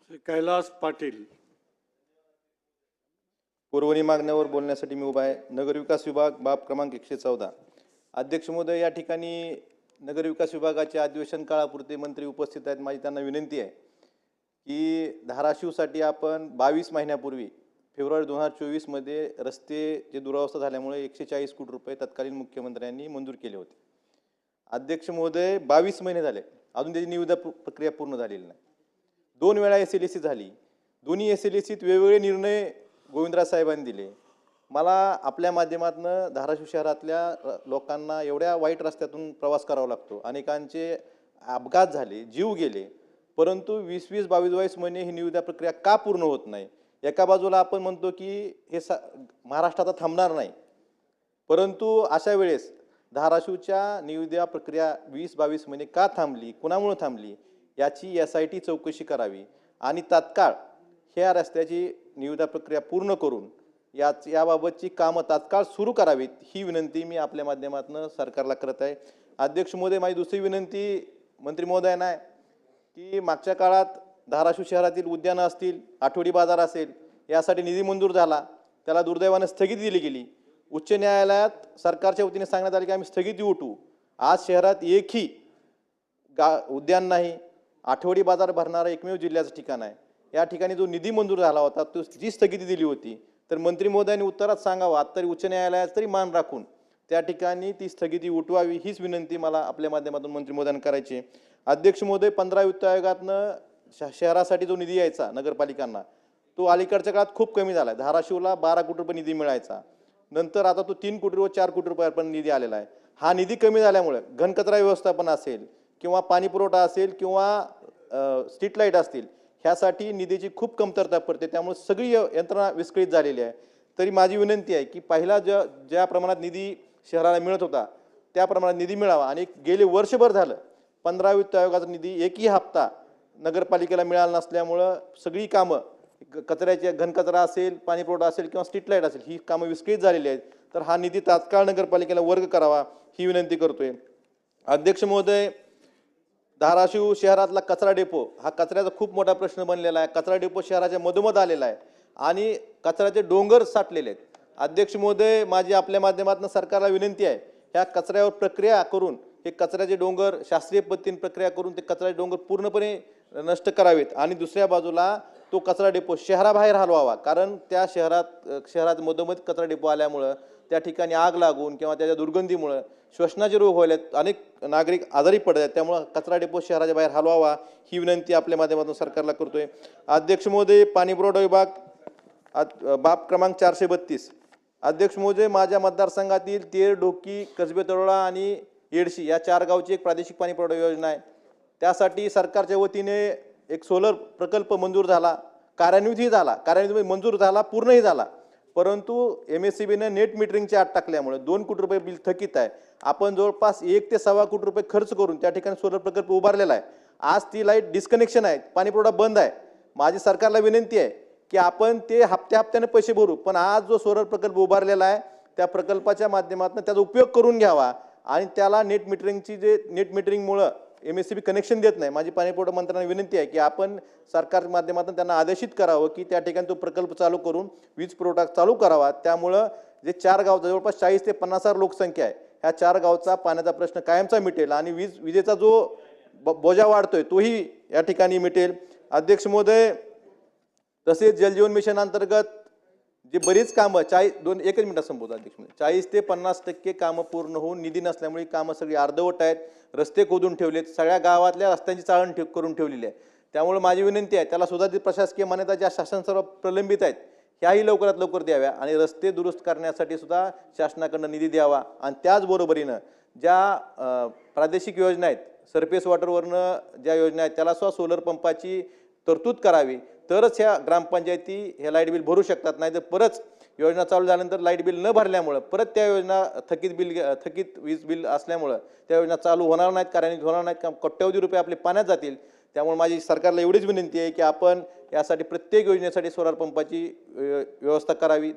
श्री कैलास पाटील. पुरवणी मागण्यावर बोलण्यासाठी मी उभा आहे. नगरविकास विभाग बाब क्रमांक 114. अध्यक्ष महोदय, या ठिकाणी नगरविकास विभागाच्या अधिवेशन काळापुरते मंत्री उपस्थित आहेत. माझी त्यांना विनंती आहे की धाराशिवसाठी आपण 22 महिन्यापूर्वी फेब्रुवारी 2024 मध्ये रस्ते जे दुरावस्था झाल्यामुळे 140 कोटी रुपये तत्कालीन मुख्यमंत्र्यांनी मंजूर केले होते. अध्यक्ष महोदय, 22 महिने झाले, अजून त्याची निविदा प्रक्रिया पूर्ण झालेली नाही. 2 वेळा SLEC झाली. दोन्ही SLECत वेगवेगळे निर्णय गोविंदराज साहेबांनी दिले. मला आपल्या माध्यमातून धाराशिव शहरातल्या लोकांना एवढ्या वाईट रस्त्यातून प्रवास करावा लागतो, अनेकांचे अपघात झाले, जीव गेले, परंतु 20-20, 22-22 महिने ही निविदा प्रक्रिया का पूर्ण होत नाही? एका बाजूला आपण म्हणतो की हे महाराष्ट्रात थांबणार नाही, परंतु अशा वेळेस धाराशिवच्या निविदा प्रक्रिया 20-22 महिने का थांबली, कुणामुळे थांबली याची SIT चौकशी करावी आणि तात्काळ ह्या रस्त्याची निविदा प्रक्रिया पूर्ण करून याबाबतची कामं तात्काळ सुरू करावीत, ही विनंती मी आपल्या माध्यमातून सरकारला करत आहे. अध्यक्ष महोदय, माझी दुसरी विनंती मंत्री महोदयांना आहे की मागच्या काळात धाराशिव शहरातील उद्यानं असतील, आठवडी बाजार असेल, यासाठी निधी मंजूर झाला, त्याला दुर्दैवाने स्थगिती दिली गेली. उच्च न्यायालयात सरकारच्या वतीने सांगण्यात आले की आम्ही स्थगिती उठवू. आज शहरात एकही उद्यान नाही, आठवडी बाजार भरणारा एकमेव जिल्ह्याचं ठिकाण आहे. या ठिकाणी जो निधी मंजूर झाला होता, तो जी स्थगिती दिली होती, तर मंत्री महोदयांनी उत्तरात सांगावं, आता तरी उच्च न्यायालयात तरी मान राखून त्या ठिकाणी ती स्थगिती उठवावी, हीच विनंती मला आपल्या माध्यमातून मंत्री महोदयांना करायची. अध्यक्ष महोदय, 15 वित्त आयोगातनं शहरासाठी जो निधी यायचा नगरपालिकांना, तो अलीकडच्या काळात खूप कमी झाला आहे. धाराशिवला 12 कोटी रुपये निधी मिळायचा, नंतर आता तो 3 कोटी व 4 कोटी रुपयापर्यंत निधी आलेला आहे. हा निधी कमी झाल्यामुळे घनकचरा व्यवस्थापन असेल किंवा पाणी पुरवठा असेल किंवा स्ट्रीट लाईट असतील, ह्यासाठी निधीची खूप कमतरता पडते, त्यामुळे सगळी यंत्रणा विस्कळीत झालेली आहे. तरी माझी विनंती आहे की पहिला ज्या प्रमाणात निधी शहराला मिळत होता त्या प्रमाणात निधी मिळावा. आणि गेले वर्षभर झालं 15 वित्त आयोगाचा निधी एकही हप्ता नगरपालिकेला मिळाला नसल्यामुळं सगळी कामं, कचऱ्याचे घनकचरा असेल, पाणी पुरवठा असेल किंवा स्ट्रीट लाईट असेल, ही कामं विस्कळीत झालेली आहेत. तर हा निधी तात्काळ नगरपालिकेला वर्ग करावा, ही विनंती करतोय. अध्यक्ष महोदय, धाराशिव शहरातला कचरा डेपो हा कचऱ्याचा खूप मोठा प्रश्न बनलेला आहे. कचरा डेपो शहराच्या मधोमध आलेला आहे आणि कचऱ्याचे डोंगर साठलेले आहेत. अध्यक्ष महोदय, माझी आपल्या माध्यमातून सरकारला विनंती आहे, ह्या कचऱ्यावर प्रक्रिया करून हे कचऱ्याचे डोंगर शास्त्रीय पद्धतीने प्रक्रिया करून ते कचऱ्याचे डोंगर पूर्णपणे नष्ट करावेत आणि दुसऱ्या बाजूला तो कचरा डेपो शहराबाहेर हलवावा. कारण त्या शहरात मधोमध कचरा डेपो आल्यामुळं त्या ठिकाणी आग लागून किंवा त्याच्या दुर्गंधीमुळे श्वसनाचे रोग व्हायलेत, अनेक नागरिक आजारी पडत आहेत. त्यामुळे कचरा डेपो शहराच्या बाहेर हलवावा, ही विनंती आपल्या माध्यमातून सरकारला करतोय. अध्यक्ष महोदय, पाणी पुरवठा विभाग बाब क्रमांक 432. अध्यक्ष महोदय, माझ्या मतदारसंघातील तेर, डोकी, कसबे तरोळा आणि येडशी या 4 गावची एक प्रादेशिक पाणी पुरवठा योजना आहे. त्यासाठी सरकारच्या वतीने एक सोलर प्रकल्प मंजूर झाला, कार्यान्वितही झाला, मंजूर झाला, पूर्णही झाला, परंतु MSEBने नेट मीटरिंगची अट टाकल्यामुळे 2 कोटी रुपये बिल थकीत आहे. आपण जवळपास 1 ते 1.25 कोटी रुपये खर्च करून त्या ठिकाणी सोलर प्रकल्प उभारलेला आहे. आज ती लाईट डिस्कनेक्शन आहे, पाणी पुरवठा बंद आहे. माझी सरकारला विनंती आहे की आपण ते हप्त्याने पैसे भरू, पण आज जो सोलर प्रकल्प उभारलेला आहे त्या प्रकल्पाच्या माध्यमातून त्याचा उपयोग करून घ्यावा आणि त्याला नेट मीटरिंगमुळं MSEB कनेक्शन देत नाही. माझी पाणी पुरवठा मंत्र्यांना विनंती आहे की आपण सरकारच्या माध्यमातून त्यांना आदेशित करावं की त्या ठिकाणी तो प्रकल्प चालू करून वीज पुरवठा चालू करावा. त्यामुळं जे 4 गाव, जवळपास 40 ते 50,000 लोकसंख्या आहे, ह्या 4 गावचा पाण्याचा प्रश्न कायमचा मिटेल आणि विजेचा जो बोजा वाढतोय तोही या ठिकाणी मिटेल. अध्यक्ष महोदय, तसेच जलजीवन मिशन अंतर्गत जे बरीच कामं 1 मिनिटात संपवतो अध्यक्ष महोदय, 40 ते 50% कामं पूर्ण होऊन निधी नसल्यामुळे कामं सगळी अर्धवट आहेत. रस्ते खोदून ठेवलेत, सगळ्या गावातल्या रस्त्यांची चाळण करून ठेवलेली आहे. त्यामुळे माझी विनंती आहे, त्याला सुधारित प्रशासकीय मान्यता ज्या शासन सर्व प्रलंबित आहेत ह्याही लवकरात लवकर द्याव्या आणि रस्ते दुरुस्त करण्यासाठी सुद्धा शासनाकडून निधी द्यावा. आणि त्याचबरोबरीनं ज्या प्रादेशिक योजना आहेत, सरफेस वॉटरवरनं ज्या योजना आहेत त्याला सुद्धा सोलर पंपाची तरतूद करावी, तरच ह्या ग्रामपंचायती हे लाईट बिल भरू शकतात. नाही तर परत योजना चालू झाल्यानंतर लाईट बिल न भरल्यामुळं परत त्या योजना थकीत वीज बिल असल्यामुळं त्या योजना चालू होणार नाहीत, कार्यान्वित होणार नाहीत, कोट्यवधी रुपये आपले पाण्यात जातील. त्यामुळे माझी सरकारला एवढीच विनंती आहे की आपण यासाठी प्रत्येक योजनेसाठी सोलर पंपाची व्यवस्था करावी.